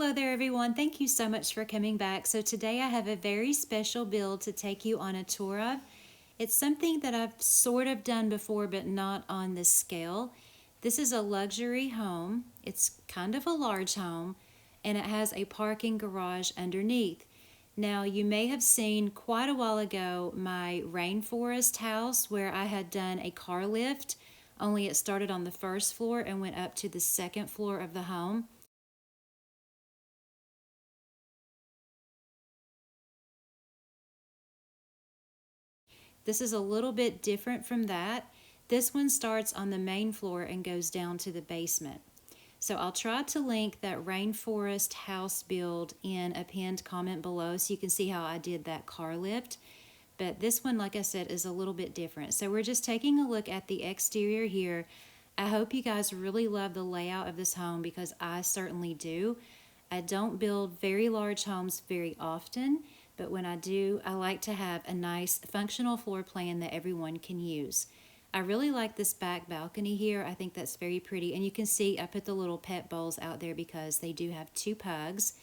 Hello there everyone, thank you so much for coming back. So today I have a very special build to take you on a tour of. It's something that I've sort of done before but not on this scale. This is a luxury home. It's kind of a large home and it has a parking garage underneath. Now you may have seen quite a while ago my rainforest house where I had done a car lift, only it started on the first floor and went up to the second floor of the home. This is a little bit different from that. This one starts on the main floor and goes down to the basement. So I'll try to link that rainforest house build in a pinned comment below so you can see how I did that car lift. But this one, like I said, is a little bit different. So we're just taking a look at the exterior here. I hope you guys really love the layout of this home because I certainly do. I don't build very large homes very often, but when I do, I like to have a nice functional floor plan that everyone can use. I really like this back balcony here. I think that's very pretty. And you can see I put the little pet bowls out there because they do have two pugs.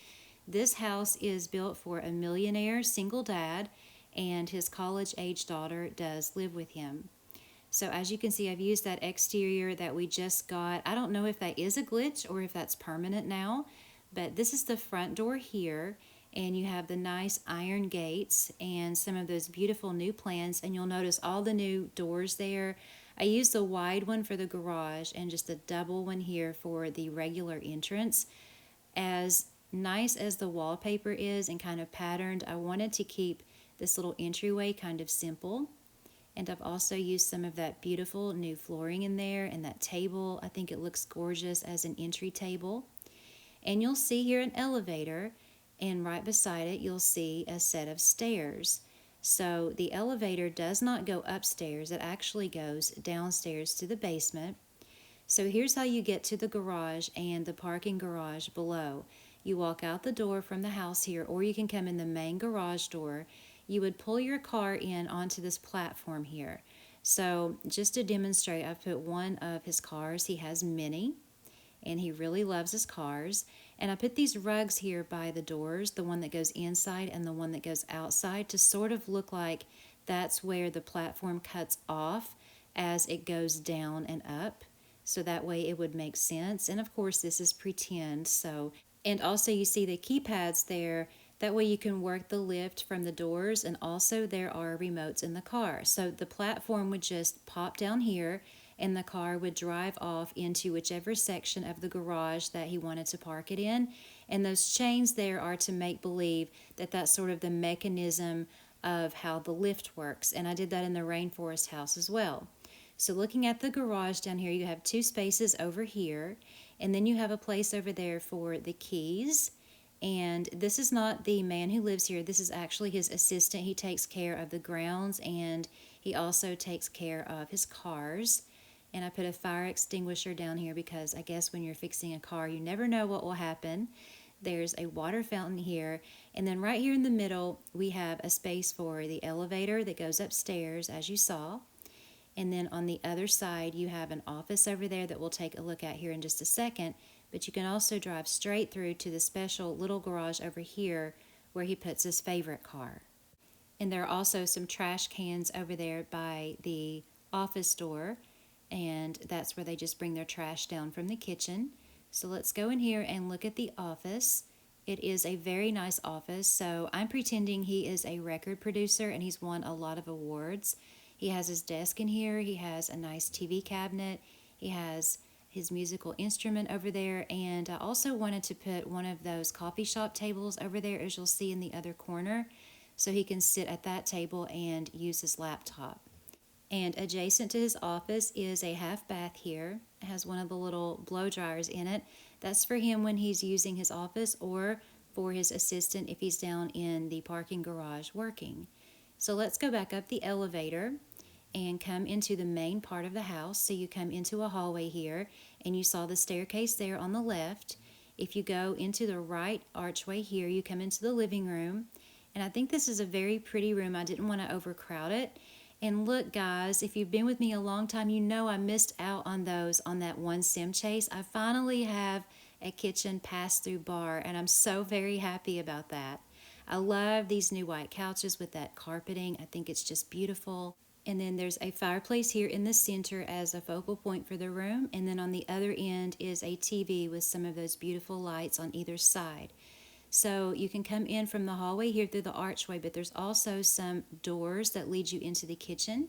This house is built for a millionaire single dad, and his college-age daughter does live with him. So as you can see, I've used that exterior that we just got. I don't know if that is a glitch or if that's permanent now, but this is the front door here, and you have the nice iron gates and some of those beautiful new plans, and you'll notice all the new doors there. I used the wide one for the garage and just a double one here for the regular entrance. As nice as the wallpaper is and kind of patterned, I wanted to keep this little entryway kind of simple. And I've also used some of that beautiful new flooring in there and that table. I think it looks gorgeous as an entry table. And you'll see here an elevator, and right beside it you'll see a set of stairs. So the elevator does not go upstairs, it actually goes downstairs to the basement. So here's how you get to the garage and the parking garage below. You walk out the door from the house here, or you can come in the main garage door. You would pull your car in onto this platform here. So just to demonstrate, I've put one of his cars. He has many, and he really loves his cars. And I put these rugs here by the doors, the one that goes inside and the one that goes outside, to sort of look like that's where the platform cuts off as it goes down and up. So that way it would make sense. And of course this is pretend. So, and also you see the keypads there. That way you can work the lift from the doors, and also there are remotes in the car. So the platform would just pop down here and the car would drive off into whichever section of the garage that he wanted to park it in. And those chains there are to make believe that that's sort of the mechanism of how the lift works. And I did that in the rainforest house as well. So looking at the garage down here, you have two spaces over here, and then you have a place over there for the keys. And this is not the man who lives here. This is actually his assistant. He takes care of the grounds, and he also takes care of his cars. And I put a fire extinguisher down here because I guess when you're fixing a car, you never know what will happen. There's a water fountain here. And then right here in the middle, we have a space for the elevator that goes upstairs, as you saw. And then on the other side, you have an office over there that we'll take a look at here in just a second. But you can also drive straight through to the special little garage over here where he puts his favorite car. And there are also some trash cans over there by the office door, and that's where they just bring their trash down from the kitchen. So let's go in here and look at the office. It is a very nice office. So I'm pretending he is a record producer and he's won a lot of awards. He has his desk in here. He has a nice TV cabinet. He has his musical instrument over there, and I also wanted to put one of those coffee shop tables over there, as you'll see in the other corner, so he can sit at that table and use his laptop. And adjacent to his office is a half bath here. It has one of the little blow dryers in it. That's for him when he's using his office, or for his assistant if he's down in the parking garage working. So let's go back up the elevator and come into the main part of the house. So you come into a hallway here, and you saw the staircase there on the left. If you go into the right archway here, you come into the living room. And I think this is a very pretty room. I didn't want to overcrowd it. And look, guys, if you've been with me a long time, you know I missed out on those on that one sim chase. I finally have a kitchen pass-through bar, and I'm so very happy about that. I love these new white couches with that carpeting. I think it's just beautiful. And then there's a fireplace here in the center as a focal point for the room. And then on the other end is a TV with some of those beautiful lights on either side. So you can come in from the hallway here through the archway, but there's also some doors that lead you into the kitchen.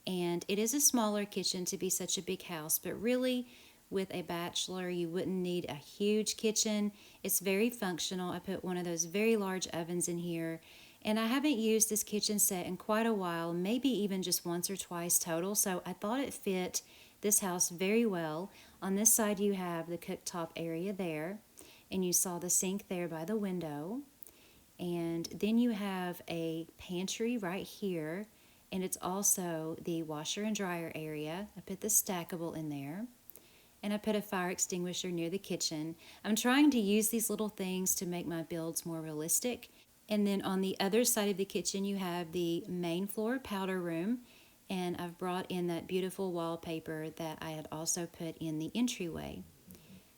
And it is a smaller kitchen to be such a big house, but really with a bachelor you wouldn't need a huge kitchen. It's very functional. I put one of those very large ovens in here, and I haven't used this kitchen set in quite a while, maybe even just once or twice total, so I thought it fit this house very well. On this side you have the cooktop area there, and you saw the sink there by the window. And then you have a pantry right here, and it's also the washer and dryer area. I put the stackable in there, and I put a fire extinguisher near the kitchen. I'm trying to use these little things to make my builds more realistic. And then on the other side of the kitchen, you have the main floor powder room, and I've brought in that beautiful wallpaper that I had also put in the entryway.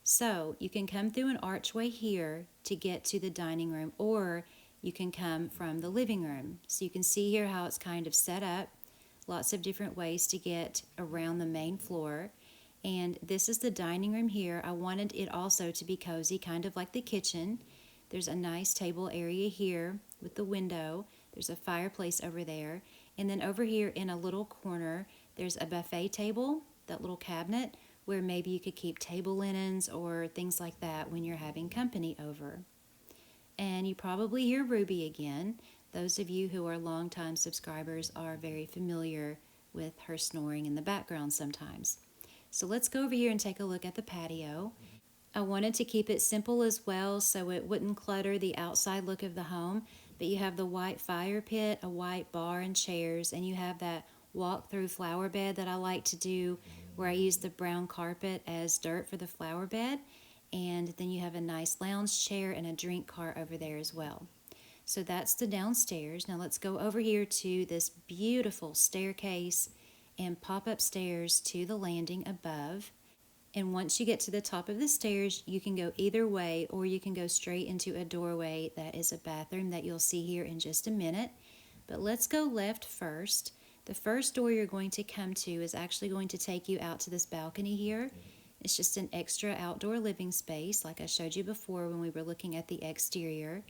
So you can come through an archway here to get to the dining room, or you can come from the living room. So you can see here how it's kind of set up. Lots of different ways to get around the main floor. And this is the dining room here. I wanted it also to be cozy, kind of like the kitchen. There's a nice table area here with the window. There's a fireplace over there. And then over here in a little corner, there's a buffet table, that little cabinet, where maybe you could keep table linens or things like that when you're having company over. And you probably hear Ruby again. Those of you who are longtime subscribers are very familiar with her snoring in the background sometimes. So let's go over here and take a look at the patio. I wanted to keep it simple as well so it wouldn't clutter the outside look of the home, but you have the white fire pit, a white bar and chairs, and you have that walk-through flower bed that I like to do where I use the brown carpet as dirt for the flower bed, and then you have a nice lounge chair and a drink cart over there as well. So that's the downstairs. Now let's go over here to this beautiful staircase and pop upstairs to the landing above. And once you get to the top of the stairs, you can go either way, or you can go straight into a doorway that is a bathroom that you'll see here in just a minute. But let's go left first. The first door you're going to come to is actually going to take you out to this balcony here. It's just an extra outdoor living space like I showed you before when we were looking at the exterior.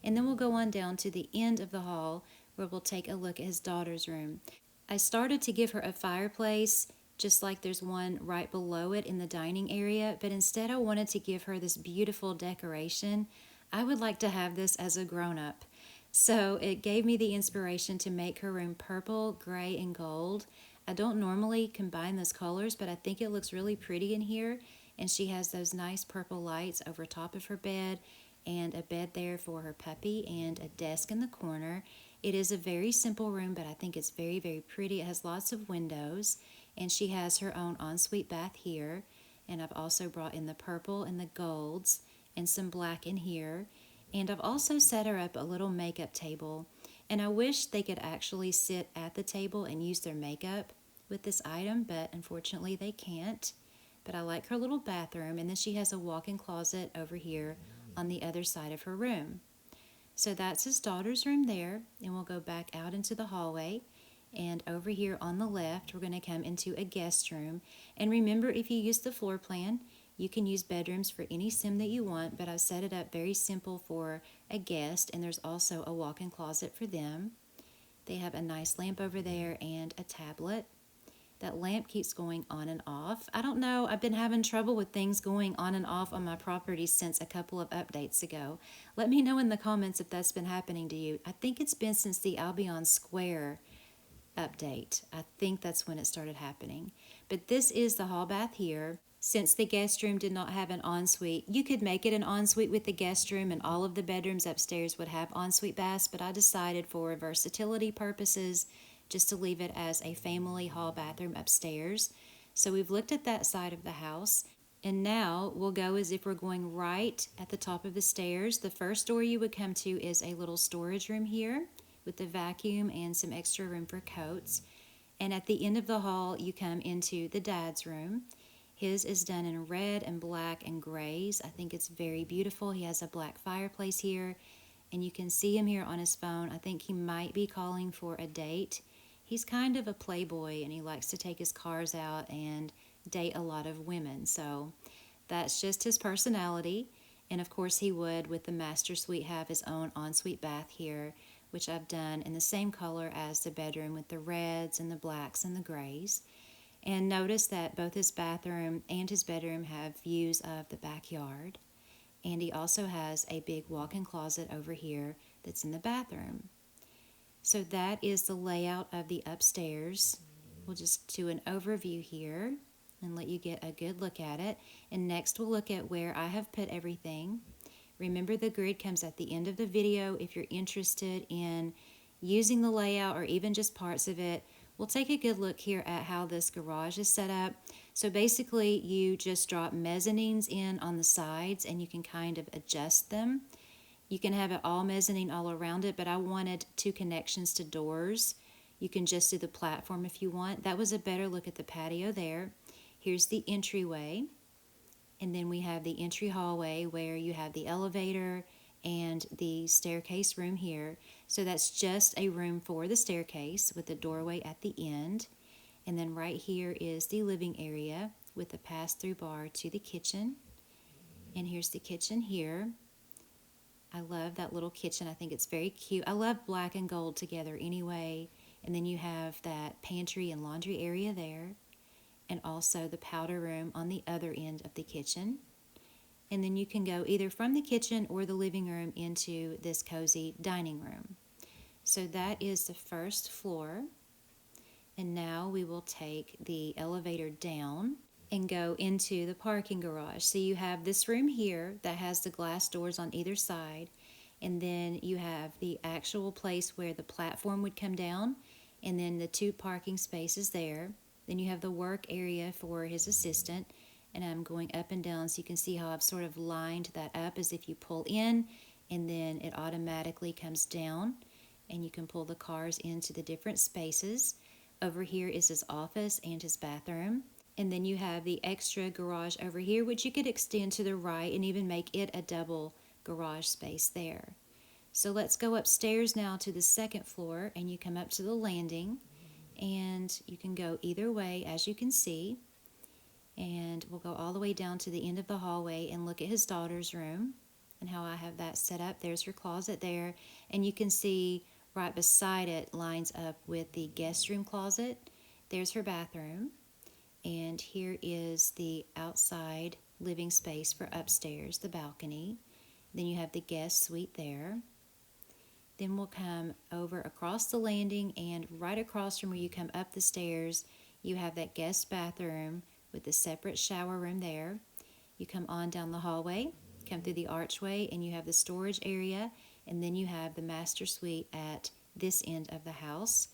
And then we'll go on down to the end of the hall where we'll take a look at his daughter's room. I started to give her a fireplace just like there's one right below it in the dining area, but instead I wanted to give her this beautiful decoration. I would like to have this as a grown-up. So it gave me the inspiration to make her room purple, gray, and gold. I don't normally combine those colors, but I think it looks really pretty in here. And she has those nice purple lights over top of her bed, and a bed there for her puppy, and a desk in the corner. It is a very simple room, but I think it's very, very pretty. It has lots of windows, and she has her own ensuite bath here. And I've also brought in the purple and the golds and some black in here. And I've also set her up a little makeup table. And I wish they could actually sit at the table and use their makeup with this item, but unfortunately they can't. But I like her little bathroom, and then she has a walk-in closet over here on the other side of her room. So that's his daughter's room there, and we'll go back out into the hallway. And over here on the left, we're going to come into a guest room. And remember, if you use the floor plan, you can use bedrooms for any sim that you want, but I've set it up very simple for a guest, and there's also a walk-in closet for them. They have a nice lamp over there and a tablet. That lamp keeps going on and off. I don't know, I've been having trouble with things going on and off on my property since a couple of updates ago. Let me know in the comments if that's been happening to you. I think it's been since the Albion Square update. I think that's when it started happening. But this is the hall bath here. Since the guest room did not have an ensuite, you could make it an ensuite with the guest room, and all of the bedrooms upstairs would have ensuite baths, but I decided for versatility purposes just to leave it as a family hall bathroom upstairs. So we've looked at that side of the house, and now we'll go as if we're going right at the top of the stairs. The first door you would come to is a little storage room here with the vacuum and some extra room for coats. And at the end of the hall, you come into the dad's room. His is done in red and black and grays. I think it's very beautiful. He has a black fireplace here, and you can see him here on his phone. I think he might be calling for a date. He's kind of a playboy, and he likes to take his cars out and date a lot of women. So that's just his personality. And of course he would, with the master suite, have his own ensuite bath here, which I've done in the same color as the bedroom with the reds and the blacks and the grays. And notice that both his bathroom and his bedroom have views of the backyard. And he also has a big walk-in closet over here that's in the bathroom. So that is the layout of the upstairs. We'll just do an overview here and let you get a good look at it. And next we'll look at where I have put everything. Remember, the grid comes at the end of the video. If you're interested in using the layout or even just parts of it, we'll take a good look here at how this garage is set up. So basically you just drop mezzanines in on the sides and you can kind of adjust them. You can have it all mezzanine all around it, but I wanted 2 connections to doors. You can just do the platform if you want. That was a better look at the patio there. Here's the entryway, and then we have the entry hallway where you have the elevator and the staircase room here. So that's just a room for the staircase with the doorway at the end. And then right here is the living area with the pass-through bar to the kitchen. And here's the kitchen here. I love that little kitchen. I think it's very cute. I love black and gold together anyway. And then you have that pantry and laundry area there, and also the powder room on the other end of the kitchen. And then you can go either from the kitchen or the living room into this cozy dining room. So that is the first floor. And now we will take the elevator down and go into the parking garage. So you have this room here that has the glass doors on either side, and then you have the actual place where the platform would come down, and then the 2 parking spaces there. Then you have the work area for his assistant, and I'm going up and down so you can see how I've sort of lined that up as if you pull in and then it automatically comes down, and you can pull the cars into the different spaces. Over here is his office and his bathroom. And then you have the extra garage over here, which you could extend to the right and even make it a double garage space there. So let's go upstairs now to the second floor, and you come up to the landing, and you can go either way, as you can see. And we'll go all the way down to the end of the hallway and look at his daughter's room and how I have that set up. There's her closet there, and you can see right beside it lines up with the guest room closet. There's her bathroom. And here is the outside living space for upstairs, the balcony. Then you have the guest suite there. Then we'll come over across the landing, and right across from where you come up the stairs, you have that guest bathroom with a separate shower room there. You come on down the hallway, come through the archway, and you have the storage area, and then you have the master suite at this end of the house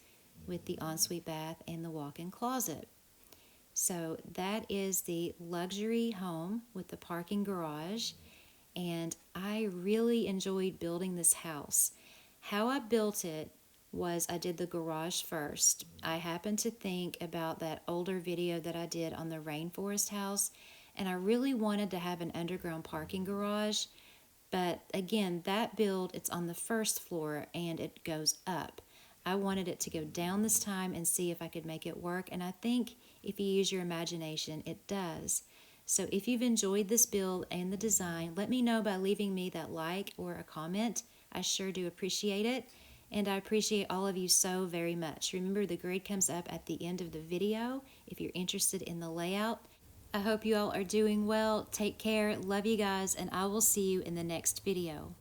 with the ensuite bath and the walk-in closet. So that is the luxury home with the parking garage, and I really enjoyed building this house. How I built it was I did the garage first. I happened to think about that older video that I did on the rainforest house, and I really wanted to have an underground parking garage, but again, that build, it's on the first floor and it goes up. I wanted it to go down this time and see if I could make it work, and I think if you use your imagination, it does. So if you've enjoyed this build and the design, let me know by leaving me that like or a comment. I sure do appreciate it, and I appreciate all of you so very much. Remember, the grid comes up at the end of the video if you're interested in the layout. I hope you all are doing well. Take care. Love you guys, and I will see you in the next video.